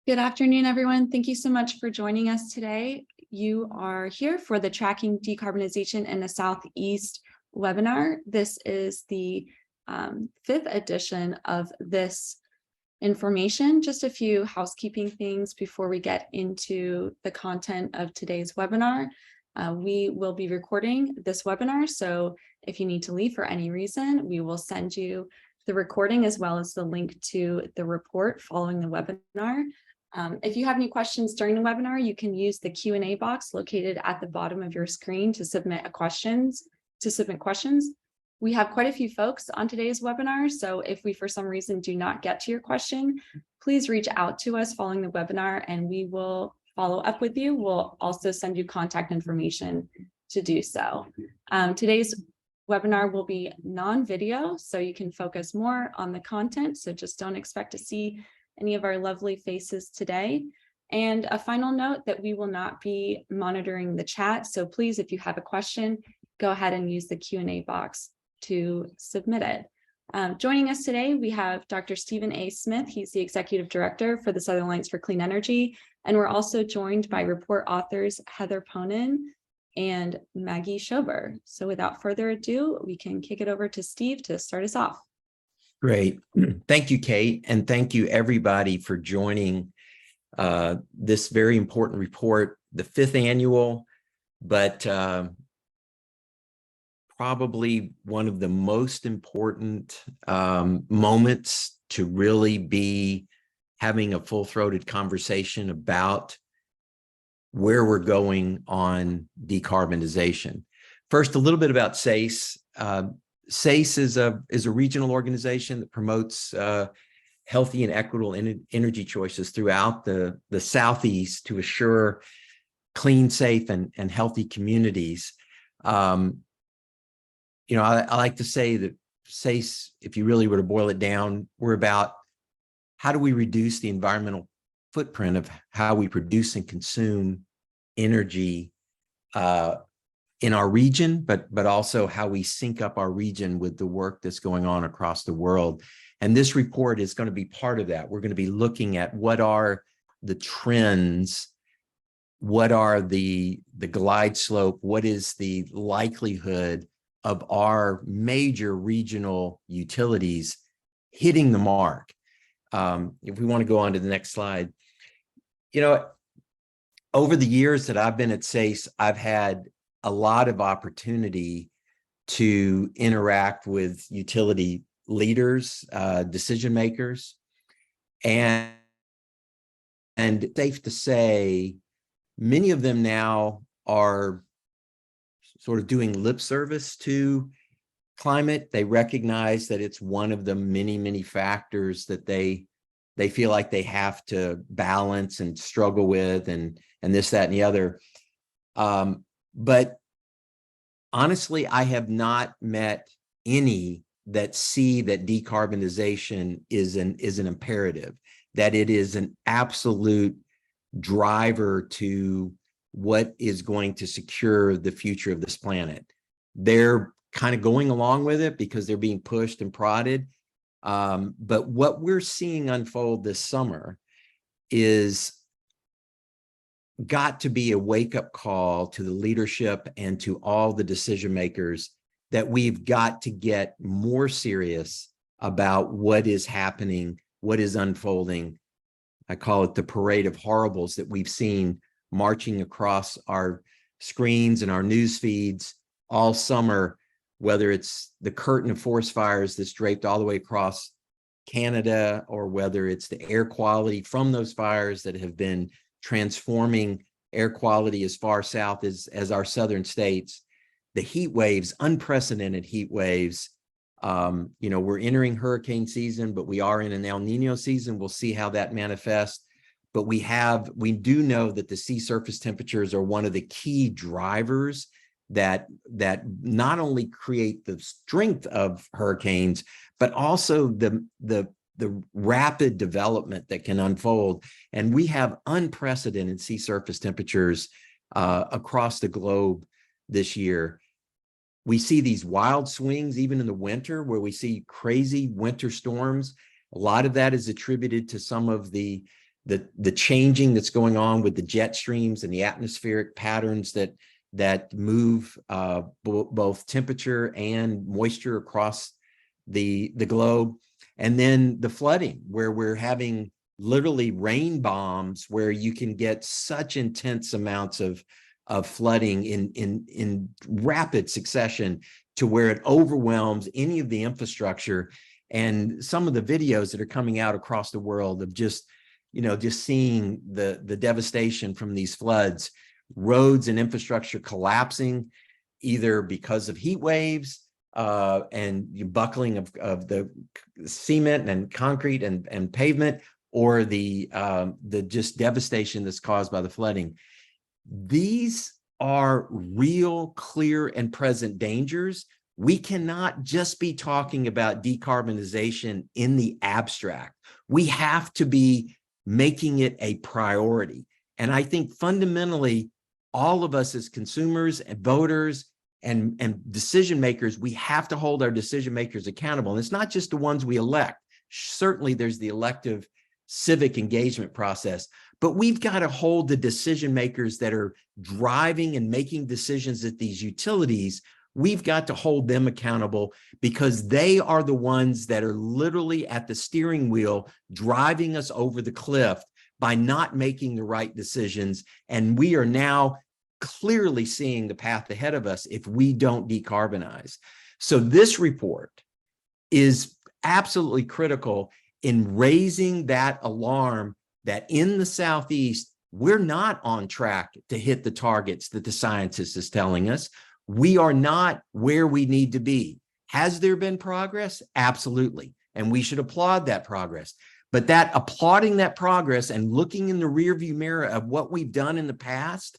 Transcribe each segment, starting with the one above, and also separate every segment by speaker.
Speaker 1: Good afternoon, everyone. Thank you so much for joining us today. You are here for the Tracking Decarbonization in the Southeast webinar. This is the fifth edition of this information. Just a few housekeeping things before we get into the content of today's webinar. We will be recording this webinar, so if you need to leave for any reason, we will send you the recording as well as the link to the report following the webinar. If you have any questions during the webinar, you can use the Q&A box located at the bottom of your screen to submit questions. We have quite a few folks on today's webinar, so if we for some reason do not get to your question, please reach out to us following the webinar and we will follow up with you. We'll also send you contact information to do so. Today's webinar will be non-video, so you can focus more on the content, so just don't expect to see any of our lovely faces today. And a final note that we will not be monitoring the chat. So please, if you have a question, go ahead and use the Q&A box to submit it. Joining us today, we have Dr. Stephen A. Smith. He's the Executive Director for the Southern Alliance for Clean Energy. And we're also joined by report authors Heather Ponin and Maggie Schober. So without further ado, we can kick it over to Steve to start us off.
Speaker 2: Great. Thank you, Kate. And thank you, everybody, for joining this very important report, the fifth annual, but probably one of the most important moments to really be having a full-throated conversation about where we're going on decarbonization. First, a little bit about SACE. SACE is a regional organization that promotes healthy and equitable energy choices throughout the Southeast to assure clean, safe, and healthy communities. I like to say that SACE, if you really were to boil it down, we're about how do we reduce the environmental footprint of how we produce and consume energy in our region, but also how we sync up our region with the work that's going on across the world. And this report is going to be part of that. We're going to be looking at what are the trends, what are the glide slope, what is the likelihood of our major regional utilities hitting the mark. If we want to go on to the next slide, over the years that I've been at SACE, I've had a lot of opportunity to interact with utility leaders, decision makers, and safe to say, many of them now are sort of doing lip service to climate. They recognize that it's one of the many, many factors that they feel like they have to balance and struggle with, and this, that, and the other. But honestly, I have not met any that see that decarbonization is an imperative, that it is an absolute driver to what is going to secure the future of this planet. They're kind of going along with it because they're being pushed and prodded. But what we're seeing unfold this summer is got to be a wake-up call to the leadership and to all the decision makers that we've got to get more serious about what is happening, what is unfolding. I call it the parade of horribles that we've seen marching across our screens and our news feeds all summer, whether it's the curtain of forest fires that's draped all the way across Canada, or whether it's the air quality from those fires that have been transforming air quality as far south as our southern states, the heat waves, unprecedented heat waves. We're entering hurricane season, but we are in an El Nino season. We'll see how that manifests. But we do know that the sea surface temperatures are one of the key drivers that not only create the strength of hurricanes, but also the rapid development that can unfold. And we have unprecedented sea surface temperatures across the globe this year. We see these wild swings even in the winter, where we see crazy winter storms. A lot of that is attributed to some of the the changing that's going on with the jet streams and the atmospheric patterns that move both temperature and moisture across the globe. And then the flooding, where we're having literally rain bombs, where you can get such intense amounts of flooding in rapid succession to where it overwhelms any of the infrastructure. And some of the videos that are coming out across the world of just seeing the devastation from these floods, roads and infrastructure collapsing, either because of heat waves and buckling of the cement and concrete and pavement, or the just devastation that's caused by the flooding. These are real, clear, and present dangers. We cannot just be talking about decarbonization in the abstract. We have to be making it a priority. And I think fundamentally, all of us as consumers and voters and decision makers, we have to hold our decision makers accountable. And it's not just the ones we elect. Certainly there's the elective civic engagement process, but we've got to hold the decision makers that are driving and making decisions at these utilities. We've got to hold them accountable, because they are the ones that are literally at the steering wheel driving us over the cliff by not making the right decisions. And we are now clearly seeing the path ahead of us if we don't decarbonize. So this report is absolutely critical in raising that alarm that in the Southeast, we're not on track to hit the targets that the scientists is telling us. We are not where we need to be. Has there been progress? Absolutely. And we should applaud that progress. But that applauding that progress and looking in the rearview mirror of what we've done in the past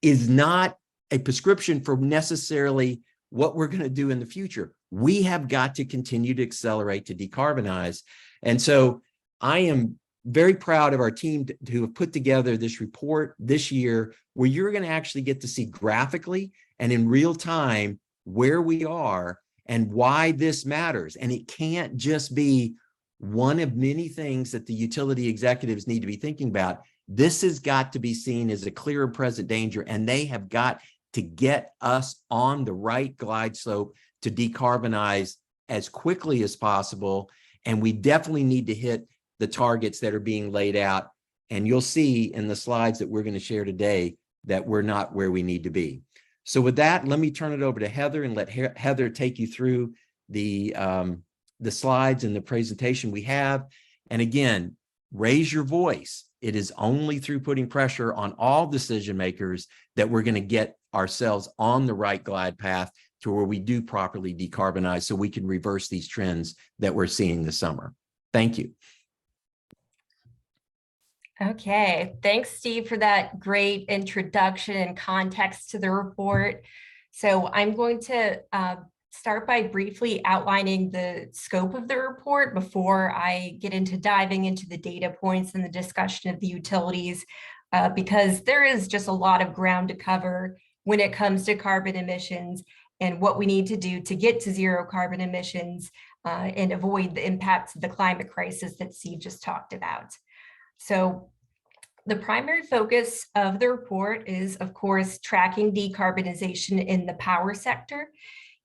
Speaker 2: is not a prescription for necessarily what we're going to do in the future. We have got to continue to accelerate to decarbonize. And so I am very proud of our team to have put together this report this year, where you're going to actually get to see graphically and in real time where we are and why this matters. And it can't just be one of many things that the utility executives need to be thinking about. This has got to be seen as a clear and present danger, and they have got to get us on the right glide slope to decarbonize as quickly as possible. And we definitely need to hit the targets that are being laid out. And you'll see in the slides that we're going to share today that we're not where we need to be. So with that, let me turn it over to Heather and let Heather take you through the slides and the presentation we have. And again, raise your voice. It is only through putting pressure on all decision makers that we're going to get ourselves on the right glide path to where we do properly decarbonize, so we can reverse these trends that we're seeing this summer. Thank you.
Speaker 3: Okay, thanks, Steve, for that great introduction and context to the report. So I'm going to start by briefly outlining the scope of the report before I get into diving into the data points and the discussion of the utilities, because there is just a lot of ground to cover when it comes to carbon emissions and what we need to do to get to zero carbon emissions and avoid the impacts of the climate crisis that Steve just talked about. So the primary focus of the report is, of course, tracking decarbonization in the power sector.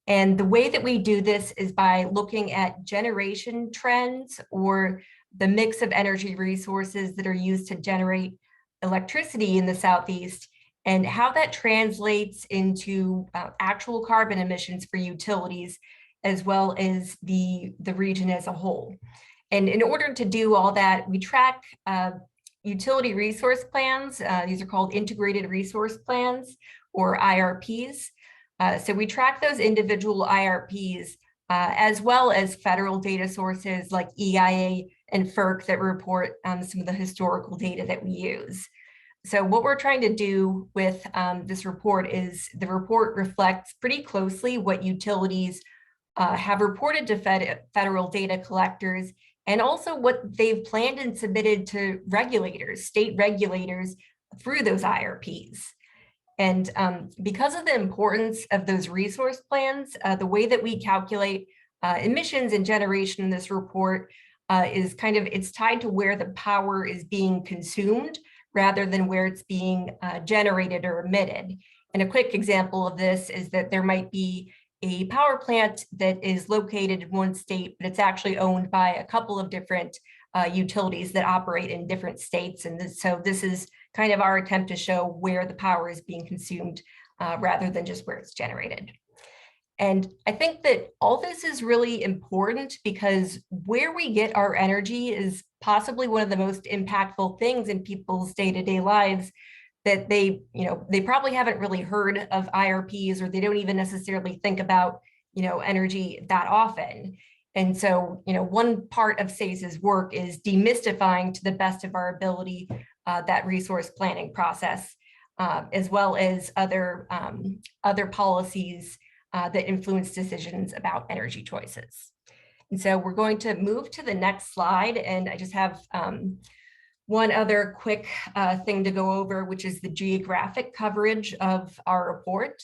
Speaker 3: And the way that we do this is by looking at generation trends, or the mix of energy resources that are used to generate electricity in the Southeast, and how that translates into actual carbon emissions for utilities, as well as the region as a whole. And in order to do all that, we track utility resource plans. These are called integrated resource plans, or IRPs. So we track those individual IRPs as well as federal data sources like EIA and FERC that report some of the historical data that we use. So what we're trying to do with this report is the report reflects pretty closely what utilities have reported to federal data collectors, and also what they've planned and submitted to regulators, state regulators, through those IRPs. And because of the importance of those resource plans, the way that we calculate emissions and generation in this report is it's tied to where the power is being consumed rather than where it's being generated or emitted. And a quick example of this is that there might be a power plant that is located in one state, but it's actually owned by a couple of different utilities that operate in different states. And so this is kind of our attempt to show where the power is being consumed rather than just where it's generated. And I think that all this is really important because where we get our energy is possibly one of the most impactful things in people's day-to-day lives that they probably haven't really heard of IRPs, or they don't even necessarily think about, energy that often. And so, one part of SACE's work is demystifying to the best of our ability that resource planning process, as well as other policies that influence decisions about energy choices. And so we're going to move to the next slide. And I just have one other quick thing to go over, which is the geographic coverage of our report.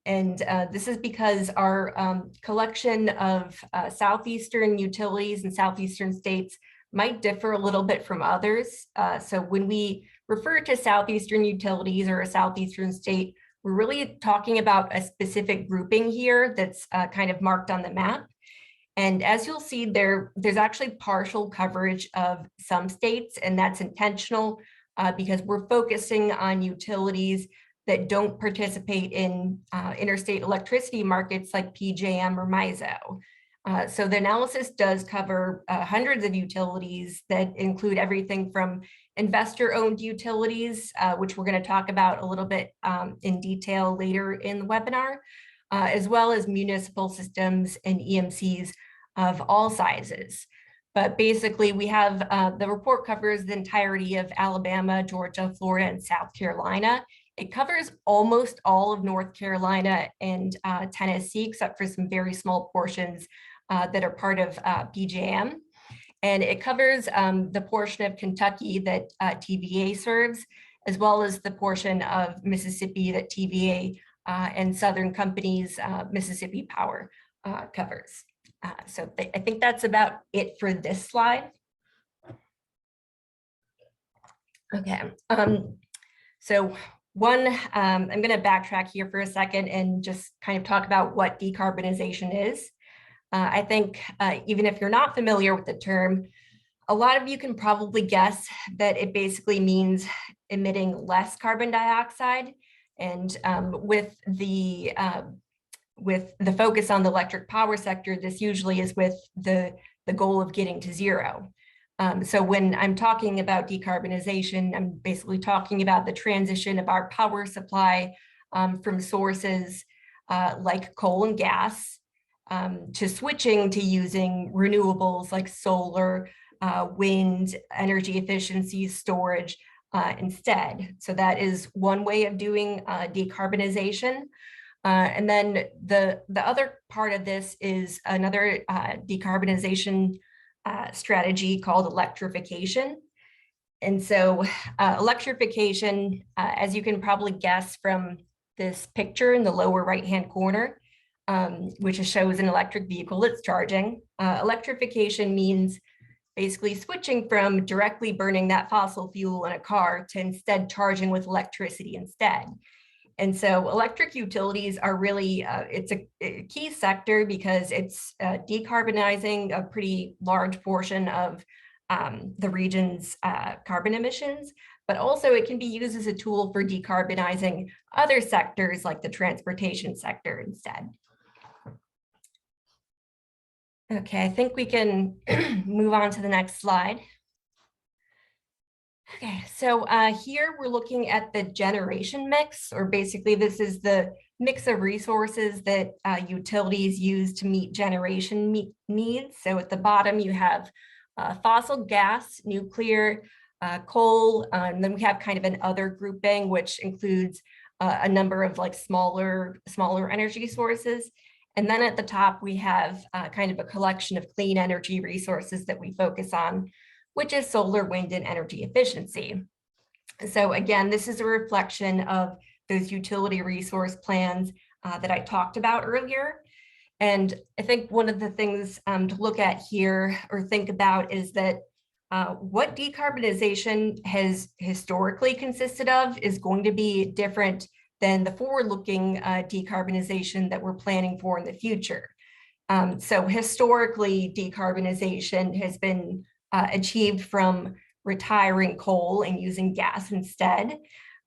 Speaker 3: And this is because our collection of Southeastern utilities and Southeastern states might differ a little bit from others. So when we refer to Southeastern utilities or a Southeastern state, we're really talking about a specific grouping here that's kind of marked on the map. And as you'll see, there's actually partial coverage of some states, and that's intentional because we're focusing on utilities that don't participate in interstate electricity markets like PJM or MISO. So the analysis does cover hundreds of utilities that include everything from investor-owned utilities, which we're going to talk about a little bit in detail later in the webinar, as well as municipal systems and EMCs of all sizes. But basically, we have the report covers the entirety of Alabama, Georgia, Florida, and South Carolina. It covers almost all of North Carolina and Tennessee, except for some very small portions that are part of PJM. And it covers the portion of Kentucky that TVA serves, as well as the portion of Mississippi that TVA and Southern Company's Mississippi Power covers. So I think that's about it for this slide. Okay, so I'm going to backtrack here for a second and just kind of talk about what decarbonization is. I think even if you're not familiar with the term, a lot of you can probably guess that it basically means emitting less carbon dioxide. And with the focus on the electric power sector, this usually is with the goal of getting to zero. So when I'm talking about decarbonization, I'm basically talking about the transition of our power supply from sources like coal and gas to switching to using renewables like solar, wind, energy efficiency, storage instead. So that is one way of doing decarbonization. And then the other part of this is another decarbonization strategy called electrification. And so electrification, as you can probably guess from this picture in the lower right-hand corner, which shows an electric vehicle that's charging. Electrification means basically switching from directly burning that fossil fuel in a car to instead charging with electricity instead. And so electric utilities are really, it's a key sector because it's decarbonizing a pretty large portion of the region's carbon emissions, but also it can be used as a tool for decarbonizing other sectors like the transportation sector instead. Okay, I think we can move on to the next slide. Okay, so here we're looking at the generation mix, or basically this is the mix of resources that utilities use to meet generation needs. So at the bottom you have fossil gas, nuclear, coal, and then we have kind of an other grouping, which includes a number of like smaller energy sources. And then at the top, we have kind of a collection of clean energy resources that we focus on, which is solar, wind, and energy efficiency. So again, this is a reflection of those utility resource plans that I talked about earlier. And I think one of the things to look at here or think about is that what decarbonization has historically consisted of is going to be different than the forward-looking decarbonization that we're planning for in the future. So historically, decarbonization has been achieved from retiring coal and using gas instead.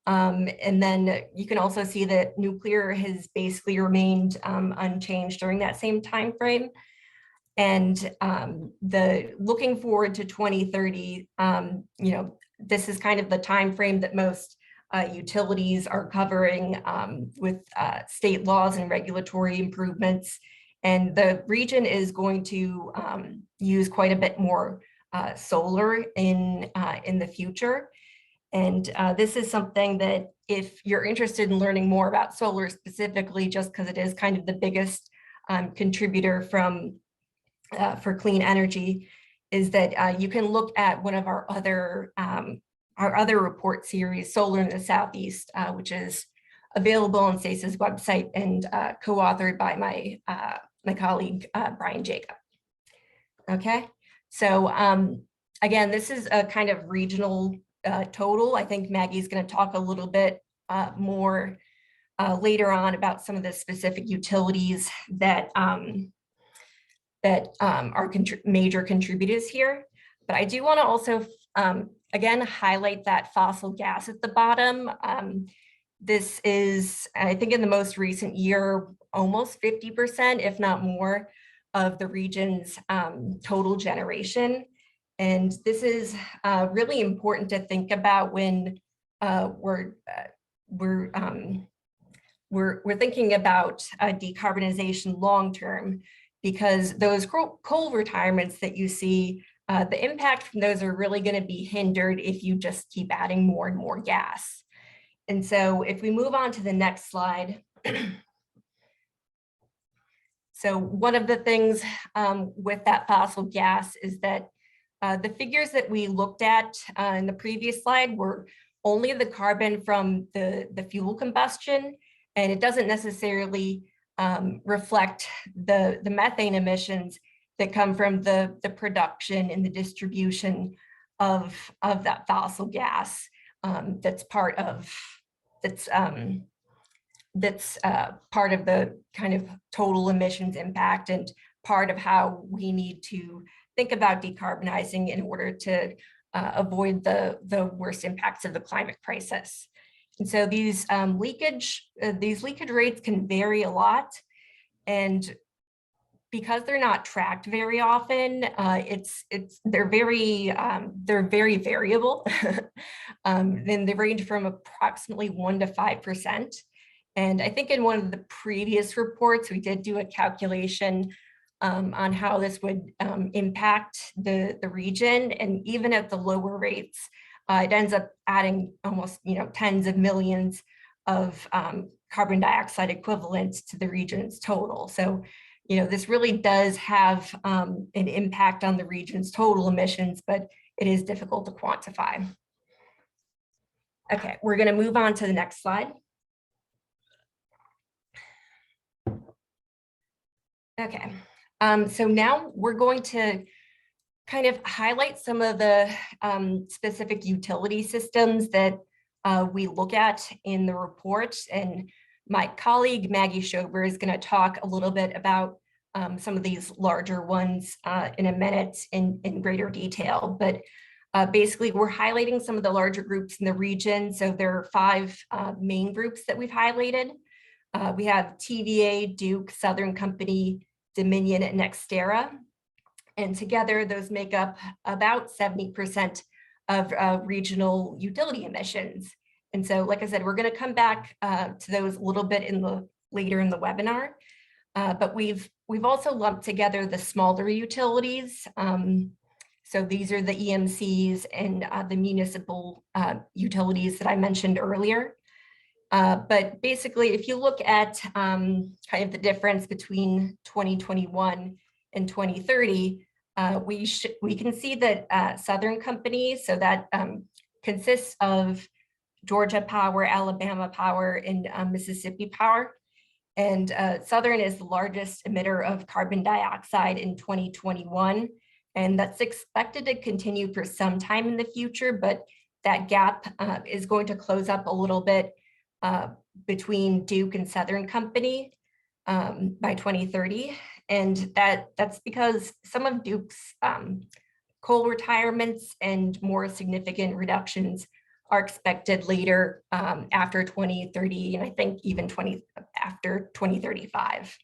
Speaker 3: And then you can also see that nuclear has basically remained unchanged during that same time frame. And the looking forward to 2030, this is kind of the time frame that most utilities are covering with state laws and regulatory improvements. And the region is going to use quite a bit more solar in the future. And this is something that if you're interested in learning more about solar specifically, just because it is kind of the biggest contributor for clean energy, is that you can look at one of our other report series, Solar in the Southeast, which is available on SACE's website and co-authored by my colleague, Brian Jacob. Okay, so again, this is a kind of regional total. I think Maggie's going to talk a little bit more later on about some of the specific utilities that are major contributors here. But I do want to also, again, highlight that fossil gas at the bottom. This is, I think in the most recent year, almost 50%, if not more, of the region's total generation. And this is really important to think about when we're thinking about decarbonization long-term, because those coal retirements that you see, the impact from those are really going to be hindered if you just keep adding more and more gas. And so if we move on to the next slide. So one of the things with that fossil gas is that the figures that we looked at in the previous slide were only the carbon from the fuel combustion, and it doesn't necessarily reflect the methane emissions that come from the production and the distribution of that fossil gas. That's part of the kind of total emissions impact and part of how we need to think about decarbonizing in order to avoid the worst impacts of the climate crisis. And so these leakage rates can vary a lot, and because they're not tracked very often, they're very variable. Then they range from approximately 1% to 5%. And I think in one of the previous reports, we did do a calculation on how this would impact the region, and even at the lower rates, it ends up adding almost tens of millions of carbon dioxide equivalents to the region's total. So this really does have an impact on the region's total emissions, but it is difficult to quantify. Okay, we're going to move on to the next slide. Okay, so now we're going to kind of highlight some of the specific utility systems that we look at in the report. And my colleague, Maggie Schober, is going to talk a little bit about some of these larger ones in a minute in greater detail. But basically, we're highlighting some of the larger groups in the region. So there are 5 main groups that we've highlighted. We have TVA, Duke, Southern Company, Dominion, and NextEra. And together, those make up about 70% of regional utility emissions. And so, like I said, we're going to come back to those a little bit later in the webinar. But we've also lumped together the smaller utilities. So these are the EMCs and the municipal utilities that I mentioned earlier. But basically, if you look at kind of the difference between 2021 and 2030, we can see that Southern Company, so that consists of Georgia Power, Alabama Power, and Mississippi Power, And Southern is the largest emitter of carbon dioxide in 2021. And that's expected to continue for some time in the future, but that gap is going to close up a little bit between Duke and Southern Company by 2030. And that's because some of Duke's coal retirements and more significant reductions are expected later after 2030, and I think even after 2035.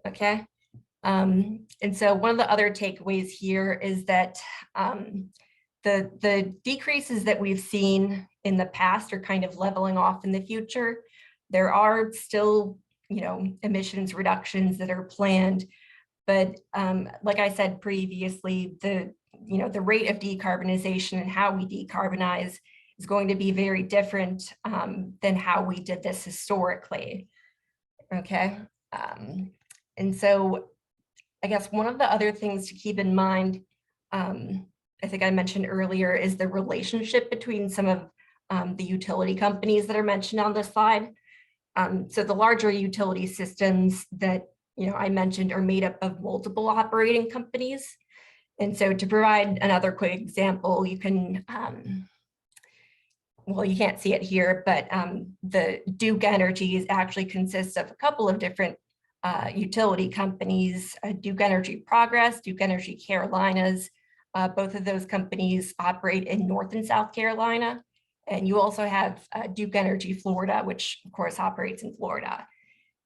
Speaker 3: Okay. And so one of the other takeaways here is that the decreases that we've seen in the past are kind of leveling off in the future. There are still, emissions reductions that are planned, but like I said previously, the rate of decarbonization and how we decarbonize is going to be very different than how we did this historically. Okay. And so I guess one of the other things to keep in mind, I think I mentioned earlier, is the relationship between some of the utility companies that are mentioned on this slide. So the larger utility systems that I mentioned are made up of multiple operating companies. And so to provide another quick example, you can, well, you can't see it here, but the Duke Energy actually consists of a couple of different utility companies, Duke Energy Progress, Duke Energy Carolinas. Both of those companies operate in North and South Carolina. And you also have Duke Energy Florida, which of course operates in Florida.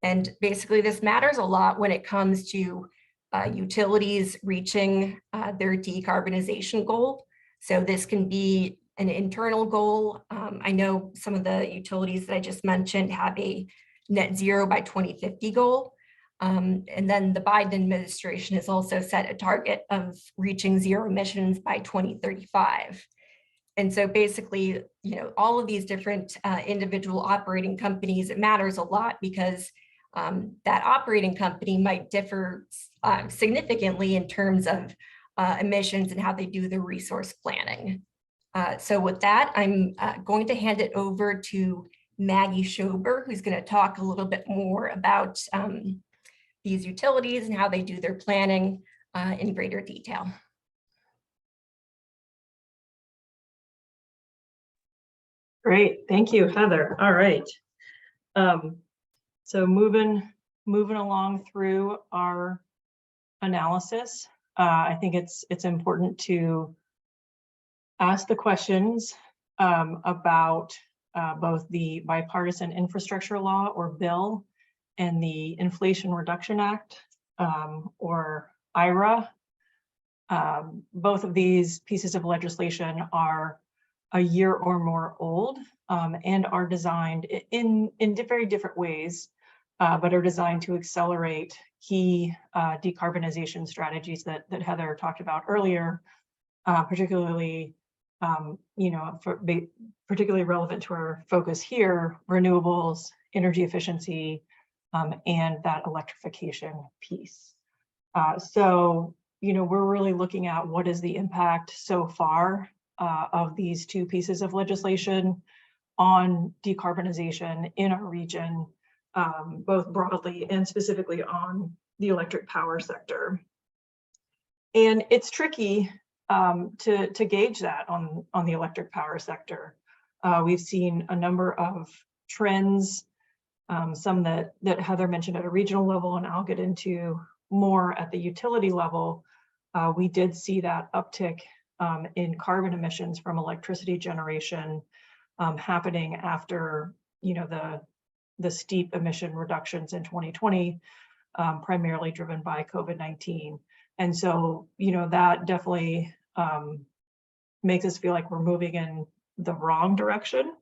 Speaker 3: And basically this matters a lot when it comes to utilities reaching their decarbonization goal. So this can be an internal goal. I know some of the utilities that I just mentioned have a net zero by 2050 goal. And then the Biden administration has also set a target of reaching zero emissions by 2035. And so basically, all of these different individual operating companies, it matters a lot because that operating company might differ significantly in terms of emissions and how they do the resource planning. So with that, I'm going to hand it over to Maggie Schober, who's going to talk a little bit more about these utilities and how they do their planning in greater detail.
Speaker 4: Great, thank you, Heather. All right. So moving along through our analysis, I think it's important to ask the questions about both the Bipartisan Infrastructure Law, or bill, and the Inflation Reduction Act, or IRA. Both of these pieces of legislation are a year or more old and are designed in very different ways, but are designed to accelerate key decarbonization strategies that Heather talked about earlier, particularly particularly relevant to our focus here: renewables, energy efficiency, and that electrification piece. So we're really looking at what is the impact so far of these two pieces of legislation on decarbonization in our region, both broadly and specifically on the electric power sector. And it's tricky to gauge that on the electric power sector. We've seen a number of trends, some that Heather mentioned at a regional level, and I'll get into more at the utility level. We did see that uptick in carbon emissions from electricity generation happening after the steep emission reductions in 2020, primarily driven by COVID-19. And so that definitely makes us feel like we're moving in the wrong direction.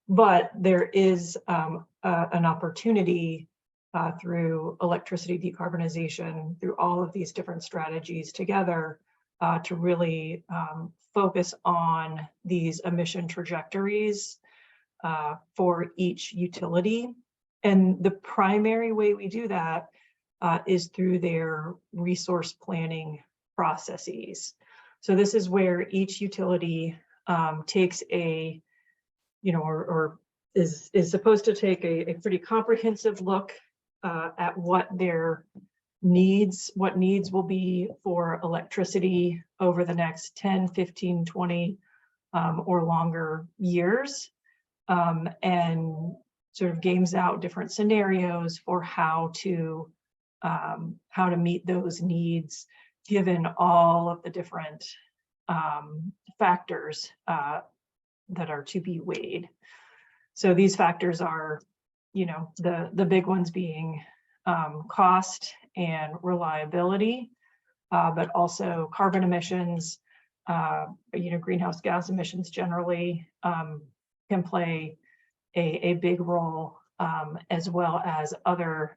Speaker 4: But there is an opportunity through electricity decarbonization, through all of these different strategies together, to really focus on these emission trajectories for each utility. And the primary way we do that is through their resource planning processes. So this is where each utility takes a, or is supposed to take a pretty comprehensive look at what needs will be for electricity over the next 10, 15, 20 or longer years, and sort of games out different scenarios for how to meet those needs given all of the different factors that are to be weighed. So these factors are, the big ones being cost and reliability, but also carbon emissions, greenhouse gas emissions generally can play a big role, as well as other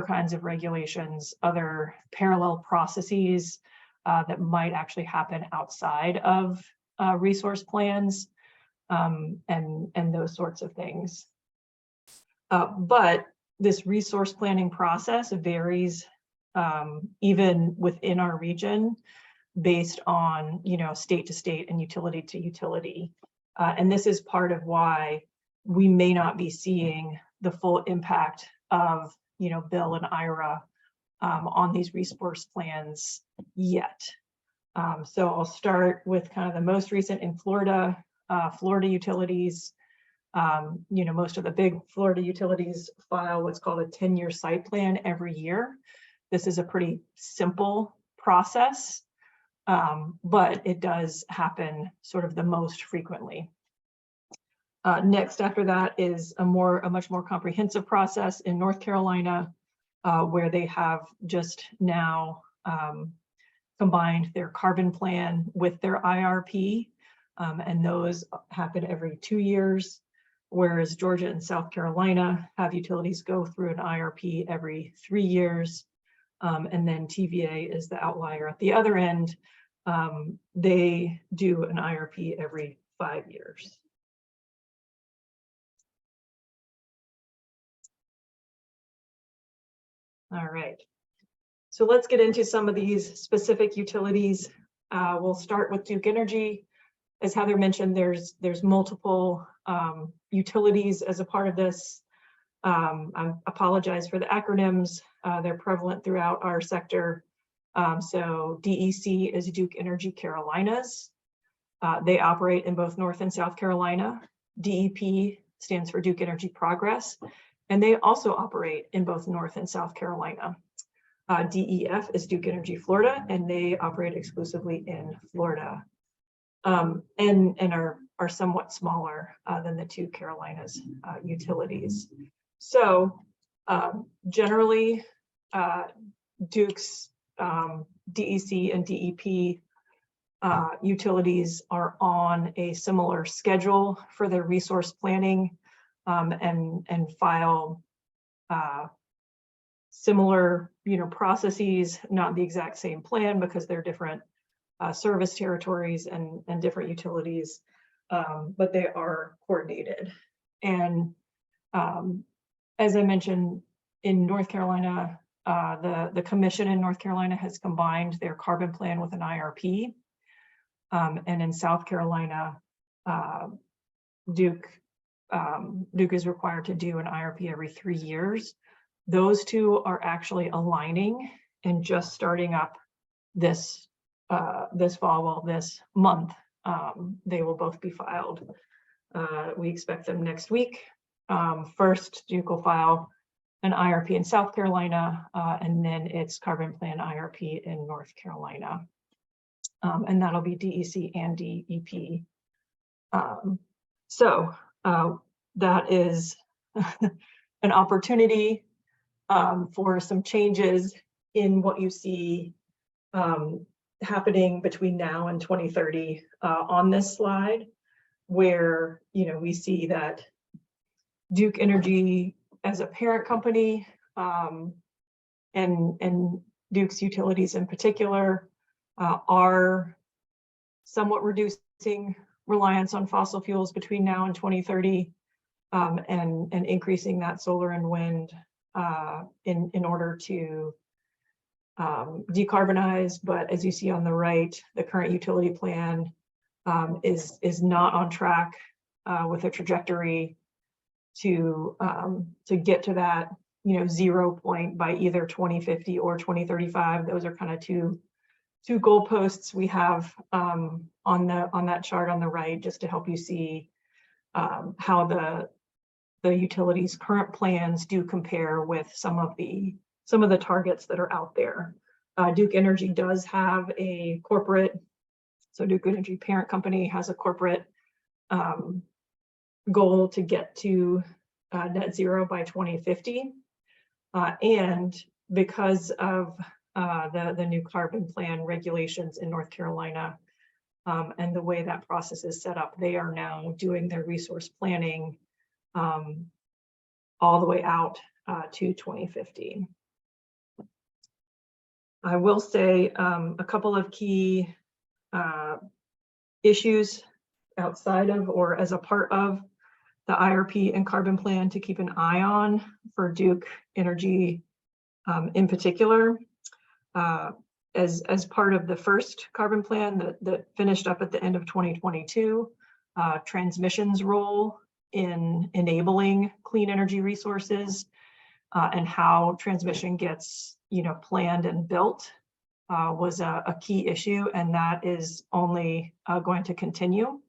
Speaker 4: kinds of regulations, other parallel processes that might actually happen outside of resource plans, and those sorts of things. But this resource planning process varies even within our region based on, state to state and utility to utility. And this is part of why we may not be seeing the full impact of, Bill and IRA on these resource plans yet. So I'll start with kind of the most recent in Florida. Florida utilities, most of the big Florida utilities file what's called a 10-year site plan every year. This is a pretty simple process, but it does happen sort of the most frequently. Next after that is a much more comprehensive process in North Carolina, where they have just now combined their carbon plan with their IRP, and those happen every 2 years, whereas Georgia and South Carolina have utilities go through an IRP every 3 years, and then TVA is the outlier at the other end. They do an IRP every 5 years. All right, so let's get into some of these specific utilities. We'll start with Duke Energy. As Heather mentioned, there's multiple utilities as a part of this. I apologize for the acronyms. They're prevalent throughout our sector. So DEC is Duke Energy Carolinas. They operate in both North and South Carolina. DEP stands for Duke Energy Progress, and they also operate in both North and South Carolina. DEF is Duke Energy Florida, and they operate exclusively in Florida, and are somewhat smaller than the two Carolinas utilities. So generally, Duke's DEC and DEP utilities are on a similar schedule for their resource planning, and file similar, processes, not the exact same plan because they're different service territories and different utilities, but they are coordinated. And as I mentioned, in North Carolina, the commission in North Carolina has combined their carbon plan with an IRP. And in South Carolina, Duke is required to do an IRP every 3 years. Those two are actually aligning and just starting up this fall. Well, this month, they will both be filed. We expect them next week. First, Duke will file an IRP in South Carolina, and then its carbon plan IRP in North Carolina. And that'll be DEC and DEP. So that is an opportunity for some changes in what you see happening between now and 2030 on this slide, where we see that Duke Energy as a parent company, and Duke's utilities in particular, are somewhat reducing reliance on fossil fuels between now and 2030, and increasing that solar and wind in order to decarbonize. But as you see on the right, the current utility plan is not on track with a trajectory to get to that, you know, 0 point by either 2050 or 2035. Those are kind of two goalposts we have on that chart on the right, just to help you see how the utilities' current plans do compare with some of the targets that are out there. Duke Energy does have a corporate, so Duke Energy parent company has a corporate goal to get to net zero by 2050. And because of the new carbon plan regulations in North Carolina and the way that process is set up, they are now doing their resource planning all the way out to 2050. I will say a couple of key issues outside of or as a part of the IRP and carbon plan to keep an eye on for Duke Energy in particular. As part of the first carbon plan that finished up at the end of 2022, transmission's role in enabling clean energy resources and how transmission gets, you know, planned and built was a key issue, and that is only going to continue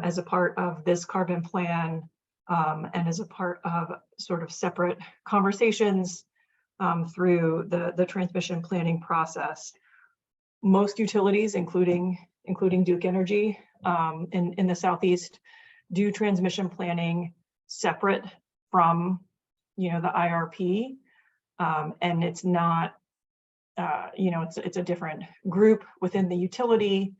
Speaker 4: as a part of this carbon plan and as a part of sort of separate conversations through the transmission planning process. Most utilities, including Duke Energy in the Southeast, do transmission planning separate from, you know, the IRP, and it's not, you know, it's a different group within the utility.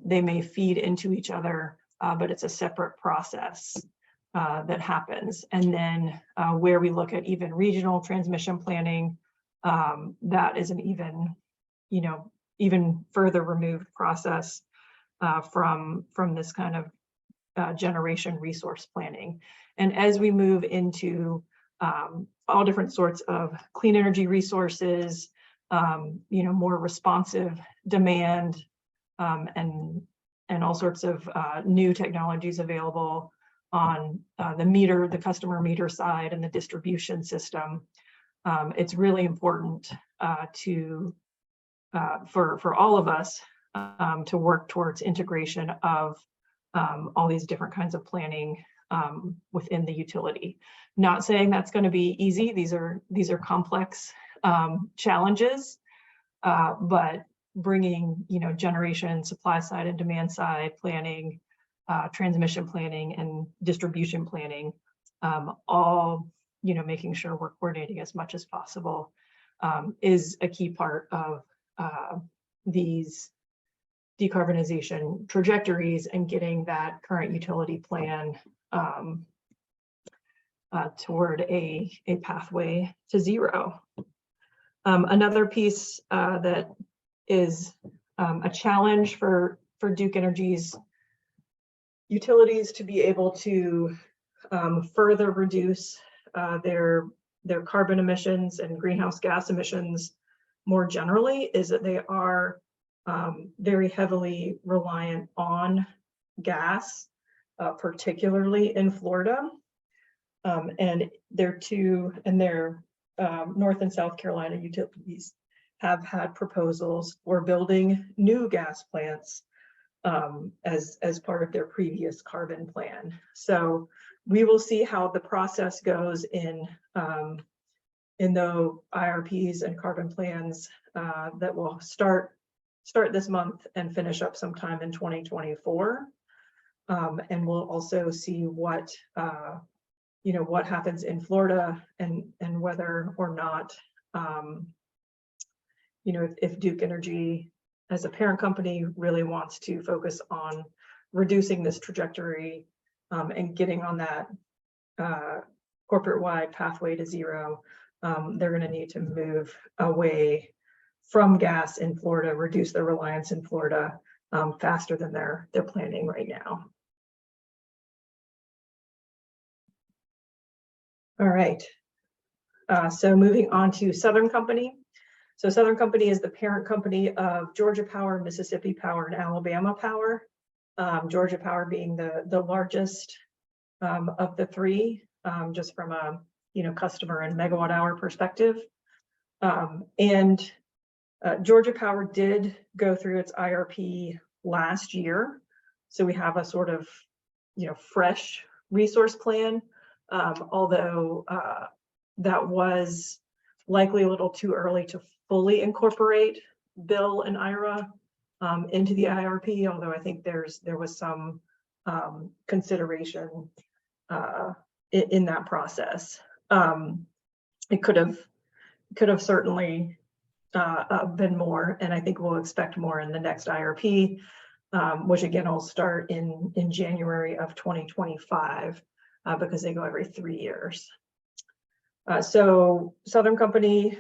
Speaker 4: They may feed into each other, but it's a separate process that happens. And then where we look at even regional transmission planning, that is an even, you know, even further removed process from this kind of generation resource planning. And as we move into all different sorts of clean energy resources, you know, more responsive demand, and all sorts of new technologies available on the customer meter side and the distribution system, it's really important for all of us to work towards integration of all these different kinds of planning within the utility. Not saying that's going to be easy. These are complex challenges, but bringing, you know, generation, supply side and demand side planning, transmission planning and distribution planning, all, you know, making sure we're coordinating as much as possible is a key part of these decarbonization trajectories and getting that current utility plan toward a pathway to zero. Another piece that is a challenge for Duke Energy's utilities to be able to further reduce their carbon emissions and greenhouse gas emissions more generally is that they are very heavily reliant on gas, particularly in Florida. And their North and South Carolina utilities have had proposals for building new gas plants as part of their previous carbon plan. So we will see how the process goes in the IRPs and carbon plans that will start this month and finish up sometime in 2024. And we'll also see what you know, what happens in Florida and whether or not you know, if Duke Energy as a parent company really wants to focus on reducing this trajectory and getting on that corporate-wide pathway to zero, they're going to need to move away from gas in Florida, reduce their reliance in Florida faster than they're planning right now. All right, so moving on to Southern Company. So Southern Company is the parent company of Georgia Power, Mississippi Power, and Alabama Power. Georgia Power being the largest of the three, just from a customer and megawatt hour perspective. Georgia Power did go through its IRP last year, so we have a sort of fresh resource plan, although that was likely a little too early to fully incorporate Bill and IRA into the IRP, although I think there was some consideration in that process. It could have certainly been more, and I think we'll expect more in the next IRP, which again will start in January of 2025 because they go every 3 years. So Southern Company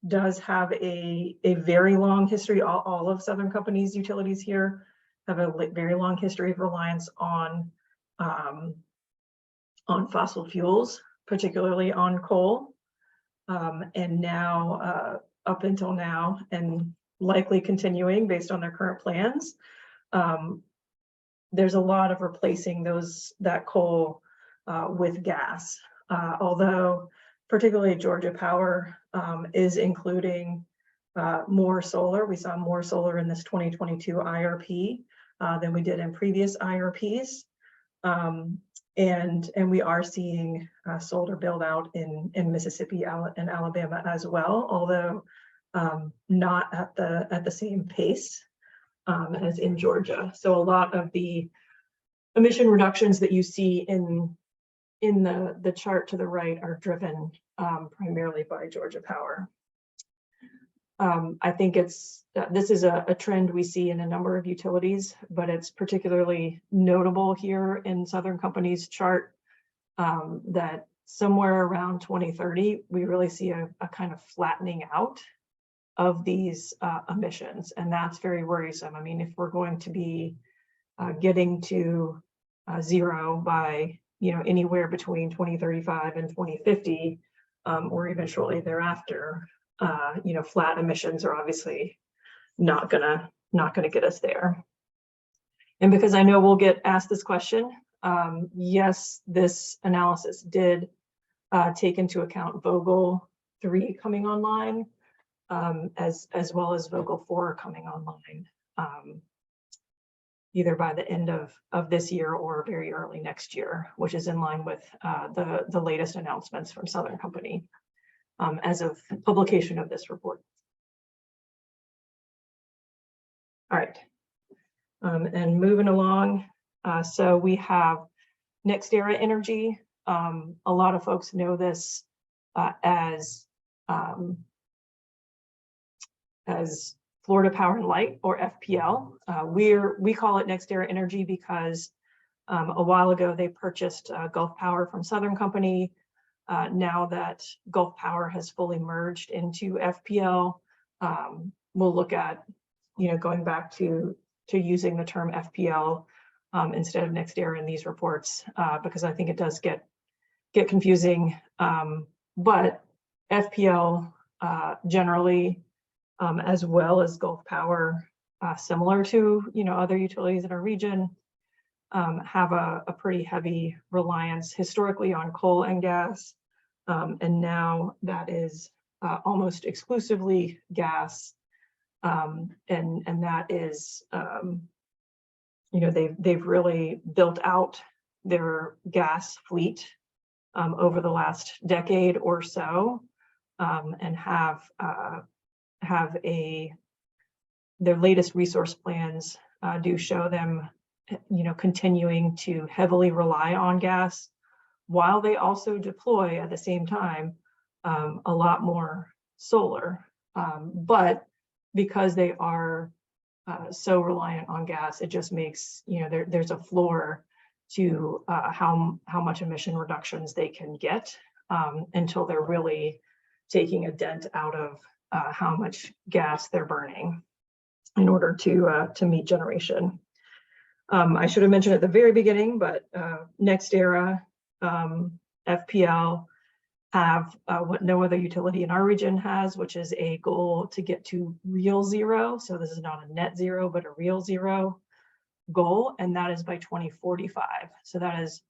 Speaker 4: does have a very long history. All of Southern Company's utilities here have a very long history of reliance on fossil fuels, particularly on coal, and now up until now, and likely continuing based on their current plans. There's a lot of replacing that coal with gas, although particularly Georgia Power is including more solar. We saw more solar in this 2022 IRP than we did in previous IRPs. And we are seeing solar build out in Mississippi and Alabama as well, although not at the same pace as in Georgia. So a lot of the emission reductions that you see in the chart to the right are driven primarily by Georgia Power. I think this is a trend we see in a number of utilities, but it's particularly notable here in Southern Company's chart that somewhere around 2030, we really see a kind of flattening out of these emissions, and that's very worrisome. I mean, if we're going to be getting to zero by anywhere between 2035 and 2050, or even shortly thereafter, flat emissions are obviously not gonna get us there. And because I know we'll get asked this question, yes, this analysis did take into account Vogtle 3 coming online, as well as Vogtle 4 coming online, either by the end of this year or very early next year, which is in line with the latest announcements from Southern Company as of publication of this report. All right, and moving along, so we have NextEra Energy. A lot of folks know this as Florida Power and Light, or FPL. We call it NextEra Energy because a while ago they purchased Gulf Power from Southern Company. Now that Gulf Power has fully merged into FPL, we'll look at going back to using the term FPL instead of NextEra in these reports, because I think it does get confusing. But FPL generally, as well as Gulf Power, similar to other utilities in our region, have a pretty heavy reliance historically on coal and gas, and now that is almost exclusively gas, and that is they've really built out their gas fleet over the last decade or so, and their latest resource plans do show them continuing to heavily rely on gas, while they also deploy at the same time a lot more solar. But because they are so reliant on gas, it just makes there's a floor to how much emission reductions they can get until they're really taking a dent out of how much gas they're burning in order to meet generation. I should have mentioned at the very beginning, but NextEra, FPL have what no other utility in our region has, which is a goal to get to real zero. So this is not a net zero, but a real zero goal, and that is by 2045. So that is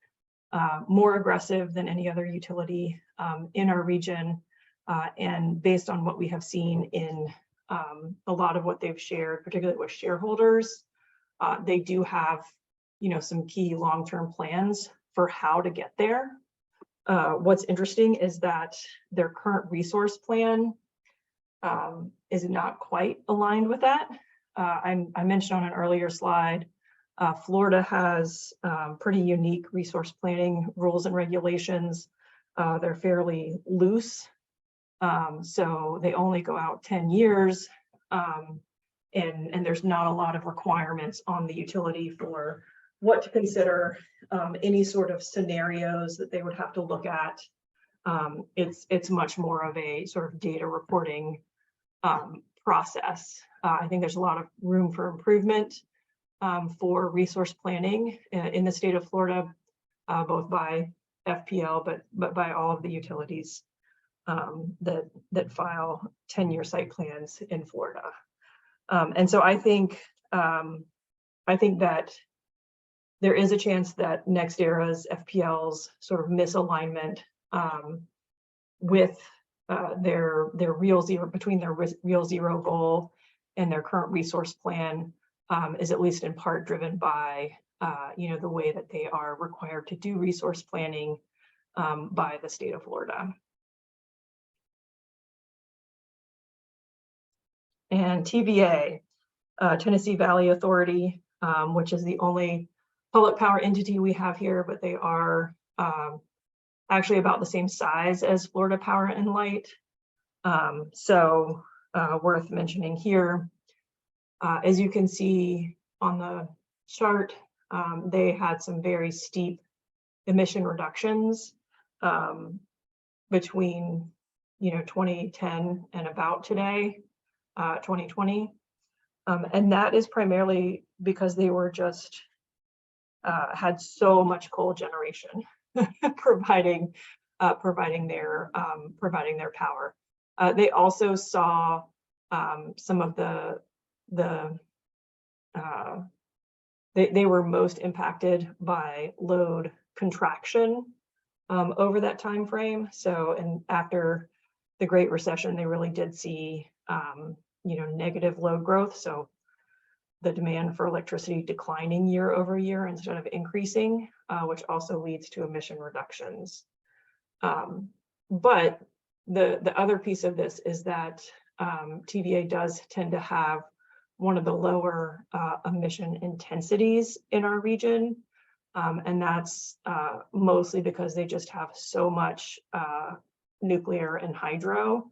Speaker 4: more aggressive than any other utility in our region. And based on what we have seen in a lot of what they've shared, particularly with shareholders, they do have, some key long-term plans for how to get there. What's interesting is that their current resource plan is not quite aligned with that. I mentioned on an earlier slide, Florida has pretty unique resource planning rules and regulations. They're fairly loose. So they only go out 10 years, and there's not a lot of requirements on the utility for what to consider, any sort of scenarios that they would have to look at. It's much more of a sort of data reporting process. I think there's a lot of room for improvement for resource planning in the state of Florida, both by FPL, but by all of the utilities that file 10-year site plans in Florida. And so I think that there is a chance that NextEra's FPL's sort of misalignment with their real zero, between their real zero goal and their current resource plan is at least in part driven by the way that they are required to do resource planning by the state of Florida. And TVA, Tennessee Valley Authority, which is the only public power entity we have here, but they are actually about the same size as Florida Power and Light. So worth mentioning here, as you can see on the chart, they had some very steep emission reductions between 2010 and about today, 2020. And that is primarily because they were just had so much coal generation providing their power. They also saw some of they were most impacted by load contraction over that time frame. So, and after the Great Recession, they really did see negative load growth. So the demand for electricity declining year over year instead of increasing, which also leads to emission reductions. But the other piece of this is that TVA does tend to have one of the lower emission intensities in our region. And that's mostly because they just have so much nuclear and hydro.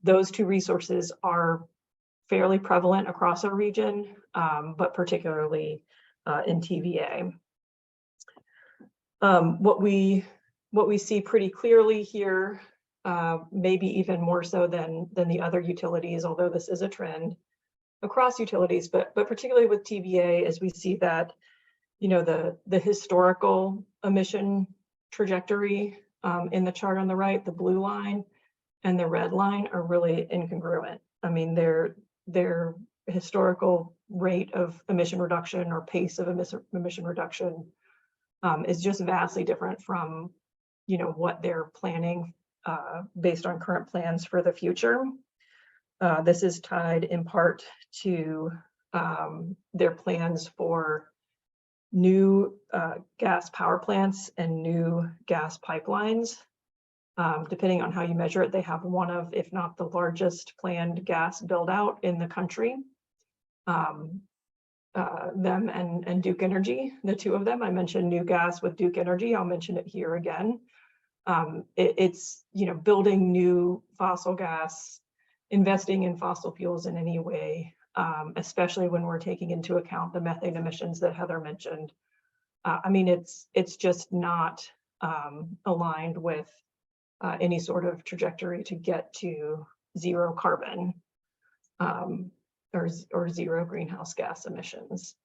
Speaker 4: Those two resources are fairly prevalent across our region, but particularly in TVA. What we see pretty clearly here, maybe even more so than the other utilities, although this is a trend across utilities, but particularly with TVA, as we see that the historical emission trajectory in the chart on the right, the blue line and the red line are really incongruent. I mean, their historical rate of emission reduction or pace of emission reduction is just vastly different from what they're planning based on current plans for the future. This is tied in part to their plans for new gas power plants and new gas pipelines. Depending on how you measure it, they have one of, if not the largest planned gas build out in the country. Them and Duke Energy, the two of them. I mentioned new gas with Duke Energy. I'll mention it here again. It's building new fossil gas, investing in fossil fuels in any way, especially when we're taking into account the methane emissions that Heather mentioned. I mean, it's just not aligned with any sort of trajectory to get to zero carbon or zero greenhouse gas emissions.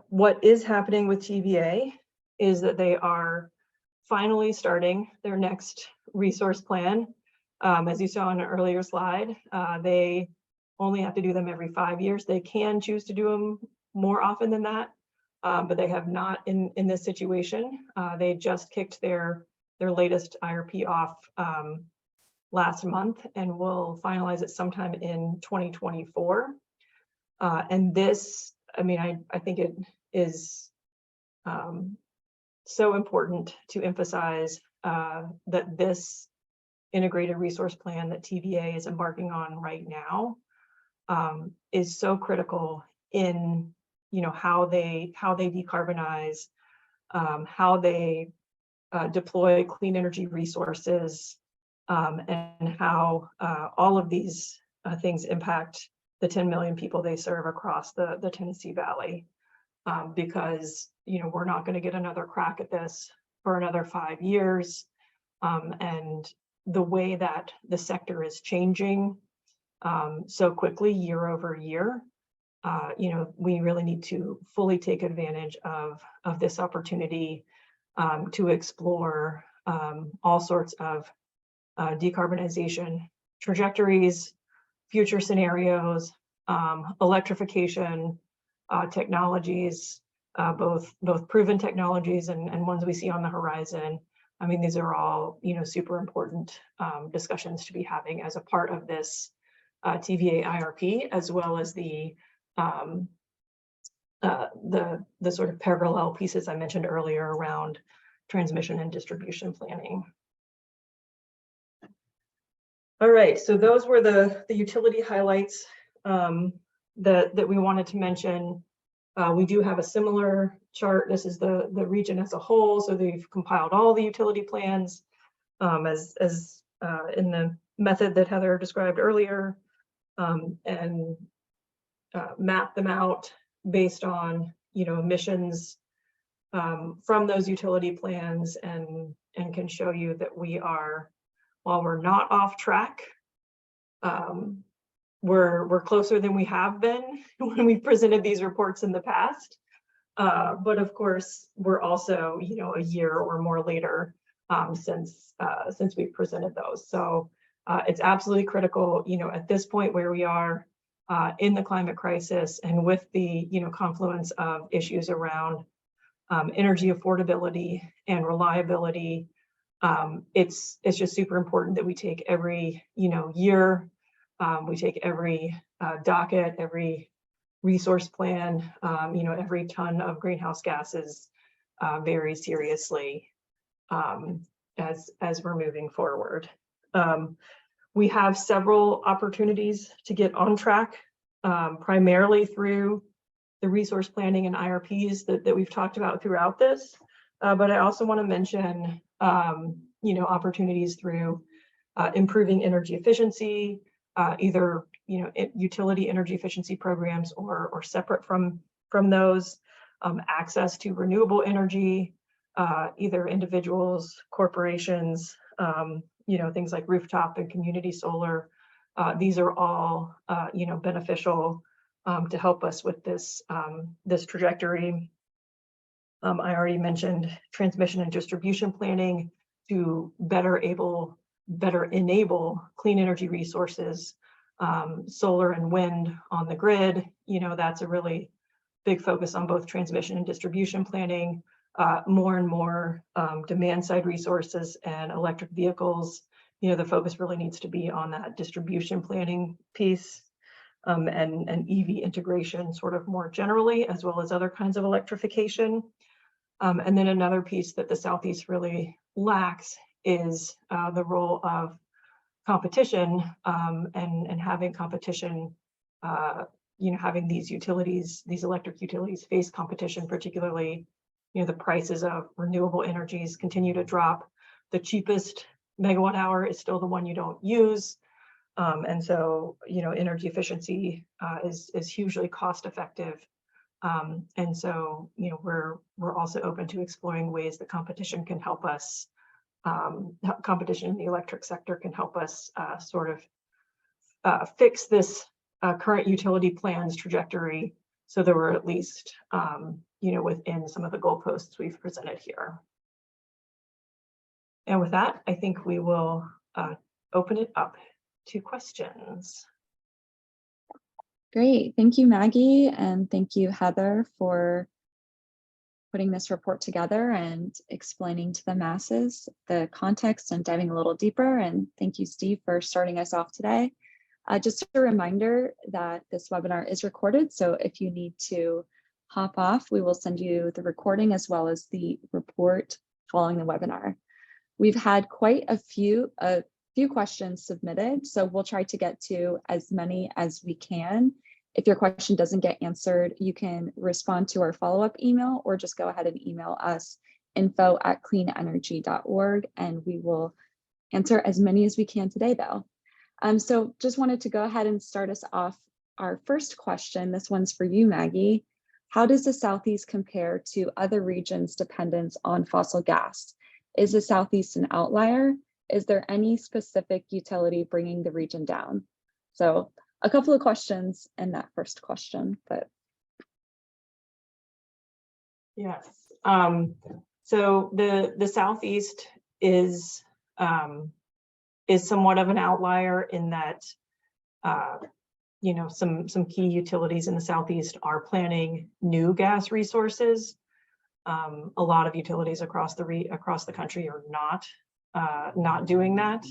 Speaker 4: What is happening with TVA is that they are finally starting their next resource plan. As you saw in an earlier slide, they only have to do them every 5 years. They can choose to do them more often than that, but they have not in this situation. They just kicked their latest IRP off last month and will finalize it sometime in 2024. And this, I mean, I think it is so important to emphasize that this integrated resource plan that TVA is embarking on right now is so critical in, how they decarbonize, how they deploy clean energy resources, and how all of these things impact the 10 million people they serve across the Tennessee Valley. Because, we're not going to get another crack at this for another 5 years. And the way that the sector is changing so quickly year over year, we really need to fully take advantage of this opportunity to explore all sorts of decarbonization trajectories, future scenarios, electrification technologies, both proven technologies and ones we see on the horizon. I mean, these are all, super important discussions to be having as a part of this TVA IRP, as well as the sort of parallel pieces I mentioned earlier around transmission and distribution planning. All right, so those were the utility highlights that we wanted to mention. We do have a similar chart. This is the region as a whole. So they've compiled all the utility plans as in the method that Heather described earlier, and map them out based on emissions from those utility plans, and can show you that we are, while we're not off track, we're closer than we have been when we presented these reports in the past. But of course, we're also, a year or more later since we presented those. So it's absolutely critical, at this point where we are in the climate crisis, and with the, confluence of issues around energy affordability and reliability, it's just super important that we take every, year, we take every docket, every resource plan, every ton of greenhouse gases very seriously as we're moving forward. We have several opportunities to get on track, primarily through the resource planning and IRPs that we've talked about throughout this. But I also want to mention, opportunities through improving energy efficiency, either utility energy efficiency programs or separate from those, access to renewable energy, either individuals, corporations, things like rooftop and community solar. These are all beneficial to help us with this trajectory. I already mentioned transmission and distribution planning to better enable clean energy resources, solar and wind on the grid. That's a really big focus on both transmission and distribution planning. More and more demand side resources and electric vehicles. The focus really needs to be on that distribution planning piece, and EV integration sort of more generally, as well as other kinds of electrification. And then another piece that the Southeast really lacks is the role of competition, and having competition, having these utilities, these electric utilities face competition, particularly, the prices of renewable energies continue to drop. The cheapest megawatt hour is still the one you don't use. And so, energy efficiency is hugely cost effective. And so, we're also open to exploring ways that competition can help us, competition in the electric sector can help us sort of fix this current utility plans trajectory, so that we're at least, within some of the goalposts we've presented here. And with that, I think we will open it up to questions.
Speaker 1: Great. Thank you, Maggie. And thank you, Heather, for putting this report together and explaining to the masses the context and diving a little deeper. And thank you, Steve, for starting us off today. Just a reminder that this webinar is recorded. So if you need to hop off, we will send you the recording as well as the report following the webinar. We've had quite a few questions submitted, so we'll try to get to as many as we can. If your question doesn't get answered, you can respond to our follow-up email or just go ahead and email us info@cleanenergy.org, and we will answer as many as we can today, though. So just wanted to go ahead and start us off. Our first question, this one's for you, Maggie. How does the Southeast compare to other regions' dependence on fossil gas? Is the Southeast an outlier? Is there any specific utility bringing the region down? So a couple of questions in that first question, but.
Speaker 4: Yes. So the Southeast is somewhat of an outlier in that, some key utilities in the Southeast are planning new gas resources. A lot of utilities across the country are not doing that,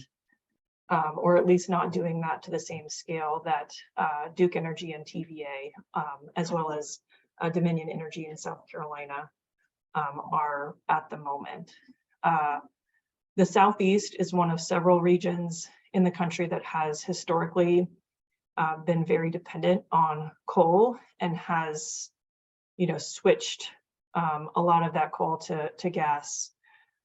Speaker 4: or at least not doing that to the same scale that Duke Energy and TVA, as well as Dominion Energy in South Carolina, are at the moment. The Southeast is one of several regions in the country that has historically been very dependent on coal and has, switched a lot of that coal to gas.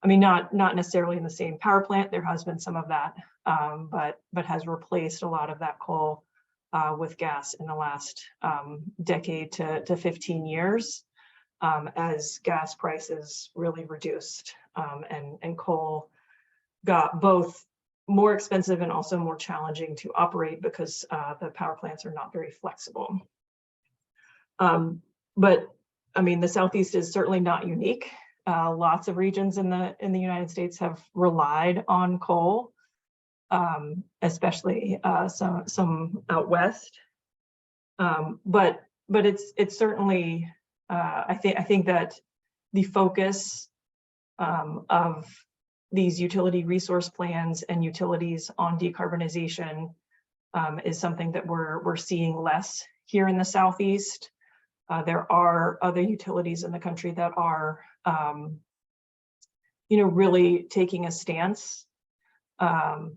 Speaker 4: I mean, not necessarily in the same power plant. There has been some of that, but has replaced a lot of that coal with gas in the last decade to 15 years, as gas prices really reduced, and coal got both more expensive and also more challenging to operate because the power plants are not very flexible. But I mean, the Southeast is certainly not unique. Lots of regions in the United States have relied on coal, especially some out west. But it's certainly I think that the focus of these utility resource plans and utilities on decarbonization is something that we're seeing less here in the Southeast. There are other utilities in the country that are, really taking a stance and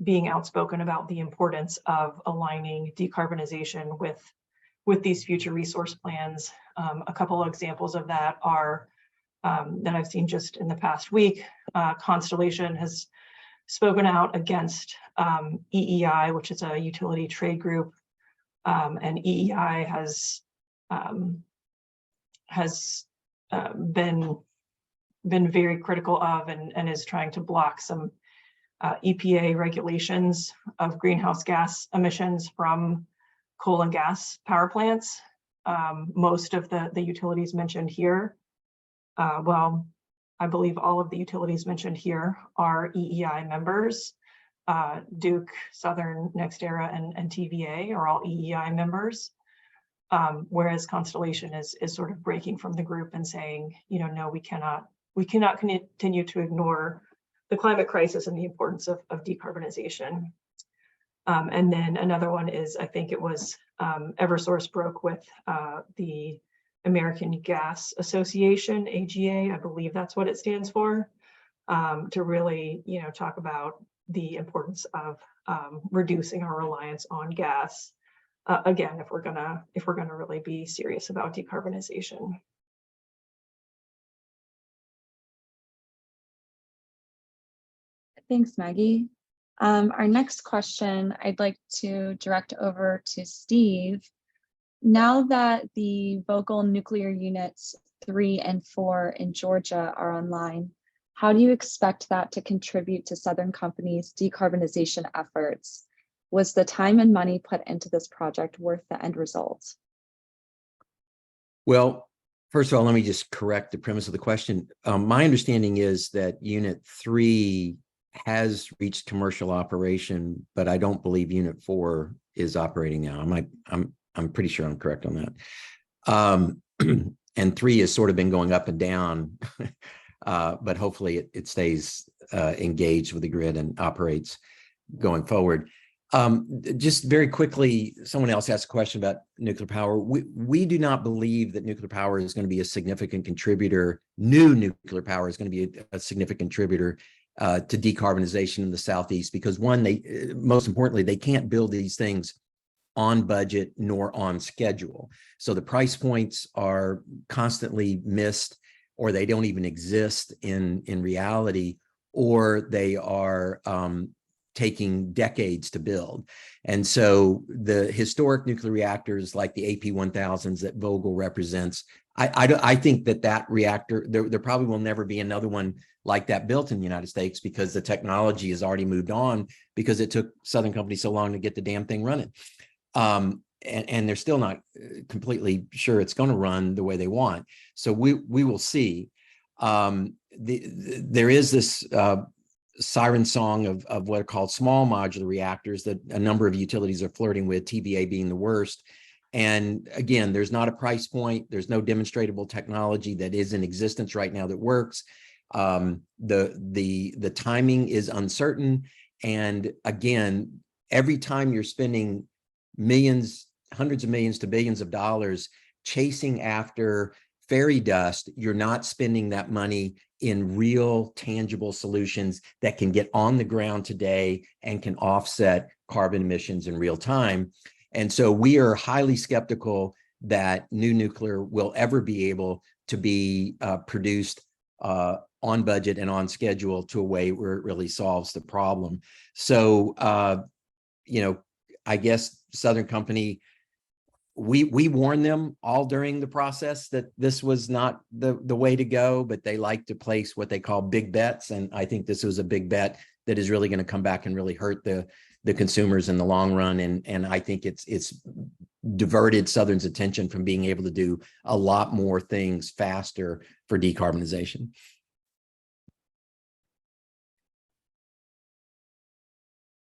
Speaker 4: being outspoken about the importance of aligning decarbonization with these future resource plans. A couple of examples of that are that I've seen just in the past week. Constellation has spoken out against EEI, which is a utility trade group. And EEI has been very critical of and is trying to block some EPA regulations of greenhouse gas emissions from coal and gas power plants. Most of the utilities mentioned here, well, I believe all of the utilities mentioned here are EEI members. Duke, Southern, NextEra, and TVA are all EEI members, whereas Constellation is sort of breaking from the group and saying, no, we cannot continue to ignore the climate crisis and the importance of decarbonization. And then another one is, I think it was Eversource broke with the American Gas Association, AGA, I believe that's what it stands for, to really, talk about the importance of reducing our reliance on gas. Again, if we're gonna really be serious about decarbonization.
Speaker 1: Thanks, Maggie. Our next question I'd like to direct over to Steve. Now that the Vogtle nuclear units 3 and 4 in Georgia are online, how do you expect that to contribute to Southern Company's decarbonization efforts? Was the time and money put into this project worth the end result?
Speaker 2: Well, first of all, let me just correct the premise of the question. My understanding is that Unit 3 has reached commercial operation, but I don't believe Unit 4 is operating now. I'm pretty sure I'm correct on that. and 3 has sort of been going up and down, but hopefully it stays engaged with the grid and operates going forward. Just very quickly, someone else asked a question about nuclear power. We do not believe that nuclear power is going to be a significant contributor. New nuclear power is going to be a significant contributor to decarbonization in the Southeast, because one, most importantly, they can't build these things on budget nor on schedule. So the price points are constantly missed, or they don't even exist in reality, or they are taking decades to build. And so the historic nuclear reactors like the AP1000s that Vogtle represents, I think that reactor, there probably will never be another one like that built in the United States, because the technology has already moved on, because it took Southern Company so long to get the damn thing running. And they're still not completely sure it's going to run the way they want. So we will see. There is this siren song of what are called small modular reactors that a number of utilities are flirting with, TVA being the worst. And again, there's not a price point. There's no demonstratable technology that is in existence right now that works. The timing is uncertain. And again, every time you're spending millions, hundreds of millions to billions of dollars chasing after fairy dust, you're not spending that money in real tangible solutions that can get on the ground today and can offset carbon emissions in real time. And so we are highly skeptical that new nuclear will ever be able to be produced on budget and on schedule to a way where it really solves the problem. So, I guess Southern Company, we warned them all during the process that this was not the way to go, but they like to place what they call big bets. And I think this was a big bet that is really going to come back and really hurt the consumers in the long run. And I think it's diverted Southern's attention from being able to do a lot more things faster for decarbonization.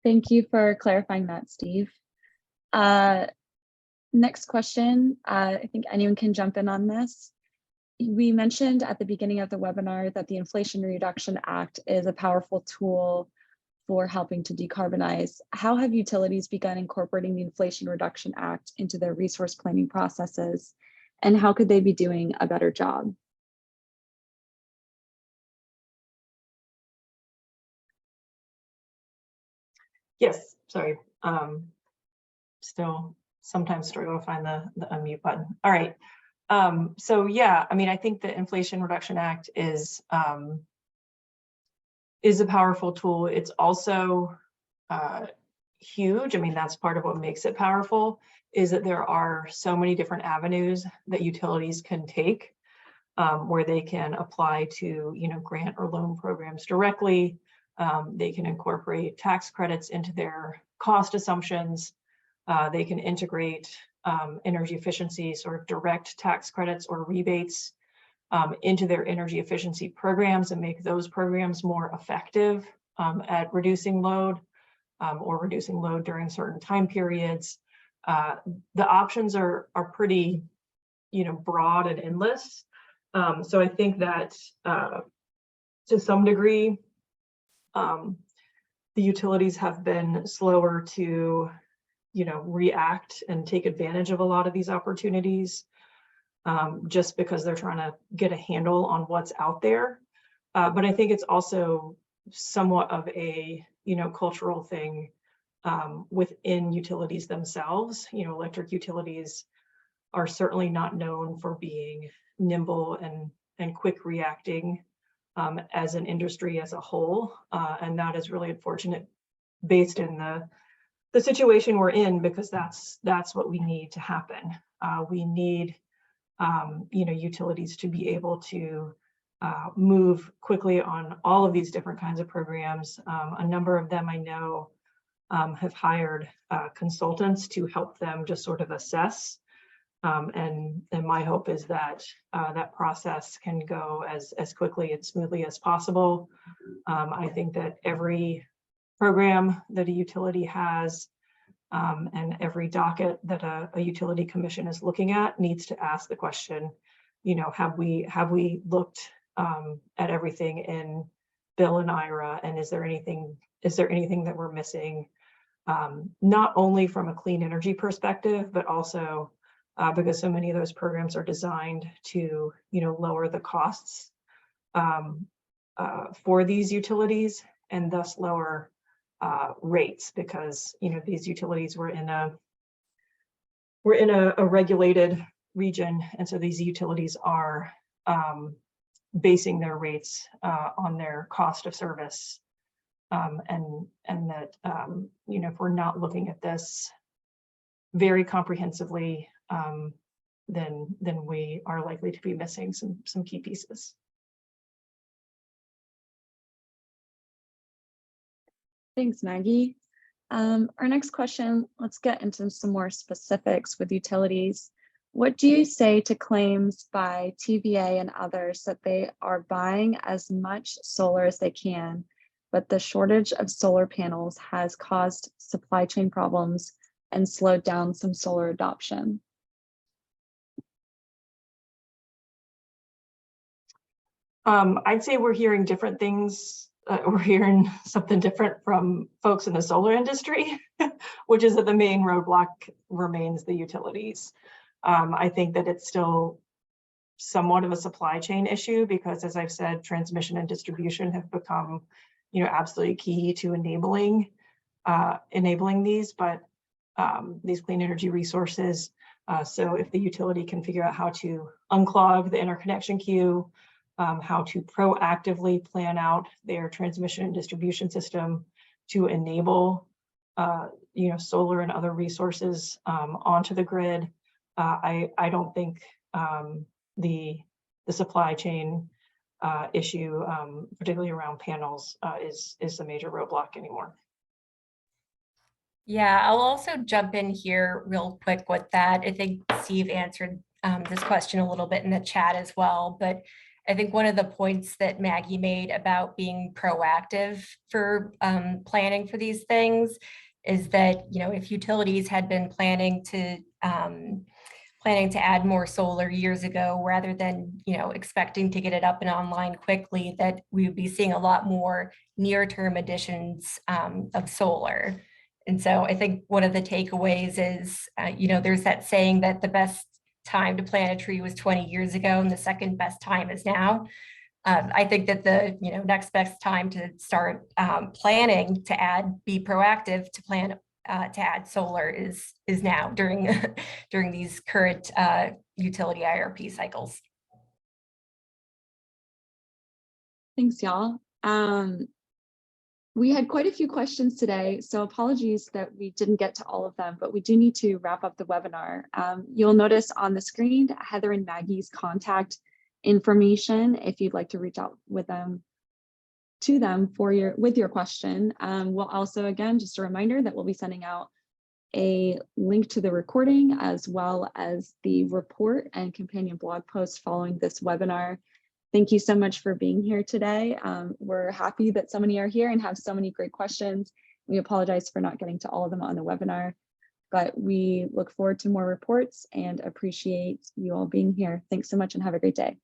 Speaker 1: Thank you for clarifying that, Steve. Next question, I think anyone can jump in on this. We mentioned at the beginning of the webinar that the Inflation Reduction Act is a powerful tool for helping to decarbonize. How have utilities begun incorporating the Inflation Reduction Act into their resource planning processes, and how could they be doing a better job?
Speaker 4: Yes, sorry. Still sometimes struggle to find the unmute button. All right. So yeah, I mean, I think the Inflation Reduction Act is a powerful tool. It's also huge. I mean, that's part of what makes it powerful, is that there are so many different avenues that utilities can take where they can apply to, grant or loan programs directly. They can incorporate tax credits into their cost assumptions. They can integrate energy efficiency, sort of direct tax credits or rebates into their energy efficiency programs and make those programs more effective at reducing load or reducing load during certain time periods. The options are pretty, broad and endless. So I think that to some degree, the utilities have been slower to, react and take advantage of a lot of these opportunities just because they're trying to get a handle on what's out there. But I think it's also somewhat of a, cultural thing within utilities themselves. Electric utilities are certainly not known for being nimble and quick reacting as an industry as a whole. And that is really unfortunate based in the situation we're in, because that's what we need to happen. We need, utilities to be able to move quickly on all of these different kinds of programs. A number of them I know have hired consultants to help them just sort of assess. And my hope is that that process can go as quickly and smoothly as possible. I think that every program that a utility has And every docket that a utility commission is looking at needs to ask the question, you know, have we looked at everything in bill and IRA, and is there anything that we're missing, not only from a clean energy perspective, but also because so many of those programs are designed to, you know, lower the costs for these utilities and thus lower rates, because, you know, these utilities were in a regulated region, and so these utilities are basing their rates on their cost of service, and that you know, if we're not looking at this very comprehensively, then we are likely to be missing some key pieces.
Speaker 1: Thanks, Maggie. Our next question, let's get into some more specifics with utilities. What do you say to claims by TVA and others that they are buying as much solar as they can, but the shortage of solar panels has caused supply chain problems and slowed down some solar adoption?
Speaker 4: I'd say we're hearing different things. We're hearing something different from folks in the solar industry, which is that the main roadblock remains the utilities. I think that it's still somewhat of a supply chain issue because, as I've said, transmission and distribution have become, you know, absolutely key to enabling these, but these clean energy resources. So if the utility can figure out how to unclog the interconnection queue, how to proactively plan out their transmission and distribution system to enable, you know, solar and other resources onto the grid, I don't think the supply chain issue, particularly around panels, is the major roadblock anymore.
Speaker 3: Yeah, I'll also jump in here real quick with that. I think Steve answered this question a little bit in the chat as well, but I think one of the points that Maggie made about being proactive for planning for these things is that, you know, if utilities had been planning to add more solar years ago, rather than, you know, expecting to get it up and online quickly, that we would be seeing a lot more near-term additions of solar. And so I think one of the takeaways is, you know, there's that saying that the best time to plant a tree was 20 years ago and the second best time is now. I think that the, you know, next best time to start planning to be proactive to plan to add solar is now during during these current utility IRP cycles.
Speaker 1: Thanks, y'all. We had quite a few questions today, so apologies that we didn't get to all of them, but we do need to wrap up the webinar. You'll notice on the screen Heather and Maggie's contact information if you'd like to reach out with them with your question. We'll also, again, just a reminder that we'll be sending out a link to the recording as well as the report and companion blog post following this webinar. Thank you so much for being here today. We're happy that so many are here and have so many great questions. We apologize for not getting to all of them on the webinar, but we look forward to more reports and appreciate you all being here. Thanks so much and have a great day.